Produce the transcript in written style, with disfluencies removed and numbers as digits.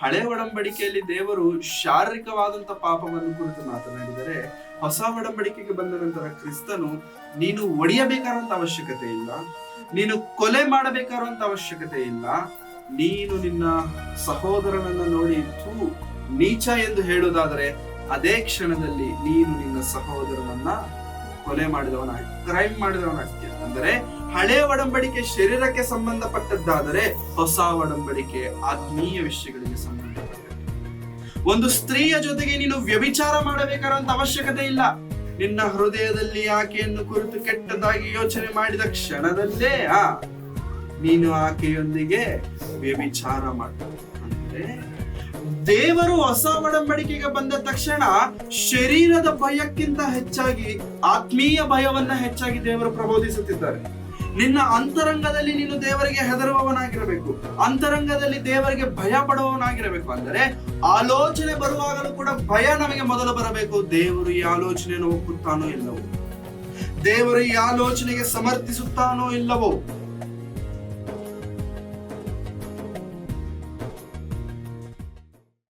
ಹಳೆ ಒಡಂಬಡಿಕೆಯಲ್ಲಿ ದೇವರು ಶಾರೀರಿಕವಾದಂತ ಪಾಪವನ್ನು ಕುರಿತು ಮಾತನಾಡಿದರೆ, ಹೊಸ ಒಡಂಬಡಿಕೆಗೆ ಬಂದ ನಂತರ ಕ್ರಿಸ್ತನು ನೀನು ಒಡೆಯಬೇಕಾದಂತ ಅವಶ್ಯಕತೆ ಇಲ್ಲ, ನೀನು ಕೊಲೆ ಮಾಡಬೇಕಾದಂತ ಅವಶ್ಯಕತೆ ಇಲ್ಲ, ನೀನು ನಿನ್ನ ಸಹೋದರನನ್ನ ನೋಡಿ ನೀಚ ಎಂದು ಹೇಳುವುದಾದರೆ ಅದೇ ಕ್ಷಣದಲ್ಲಿ ನೀನು ನಿನ್ನ ಸಹೋದರನನ್ನ ಕೊಲೆ ಮಾಡಿದವನಾಗಿ, ಕ್ರೈಮ್ ಮಾಡಿದವನಾಗ್ತೀಯ. ಅಂದರೆ ಹಳೆ ಒಡಂಬಡಿಕೆ ಶರೀರಕ್ಕೆ ಸಂಬಂಧಪಟ್ಟದ್ದಾದರೆ ಹೊಸ ಒಡಂಬಡಿಕೆ ಆತ್ಮೀಯ ವಿಷಯಗಳಿಗೆ ಸಂಬಂಧಪಟ್ಟದ್ದು. ಒಂದು ಸ್ತ್ರೀಯ ಜೊತೆಗೆ ನೀನು ವ್ಯಭಿಚಾರ ಮಾಡಬೇಕಾದಂತ ಅವಶ್ಯಕತೆ ಇಲ್ಲ. ನಿನ್ನ ಹೃದಯದಲ್ಲಿ ಆಕೆಯನ್ನು ಕುರಿತು ಕೆಟ್ಟದಾಗಿ ಯೋಚನೆ ಮಾಡಿದ ಕ್ಷಣದಲ್ಲೇ ನೀನು ಆಕೆಯೊಂದಿಗೆ ವ್ಯಭಿಚಾರ ಮಾಡ. ಅಂದ್ರೆ ದೇವರು ಹೊಸ ಒಡಂಬಡಿಕೆಗೆ ಬಂದ ತಕ್ಷಣ ಶರೀರದ ಭಯಕ್ಕಿಂತ ಹೆಚ್ಚಾಗಿ ಆತ್ಮೀಯ ಭಯವನ್ನ ಹೆಚ್ಚಾಗಿ ದೇವರು ಪ್ರಬೋಧಿಸುತ್ತಿದ್ದಾರೆ. ನಿನ್ನ ಅಂತರಂಗದಲ್ಲಿ ನೀನು ದೇವರಿಗೆ ಹೆದರುವವನಾಗಿರಬೇಕು, ಅಂತರಂಗದಲ್ಲಿ ದೇವರಿಗೆ ಭಯ ಪಡುವವನಾಗಿರಬೇಕು. ಅಂದರೆ ಆಲೋಚನೆ ಬರುವಾಗಲೂ ಕೂಡ ಭಯ ನಮಗೆ ಮೊದಲು ಬರಬೇಕು. ದೇವರು ಈ ಆಲೋಚನೆಯನ್ನು ಒಪ್ಪುತ್ತಾನೋ ಇಲ್ಲವೋ, ದೇವರು ಈ ಆಲೋಚನೆಗೆ ಸಮರ್ಥಿಸುತ್ತಾನೋ ಇಲ್ಲವೋ,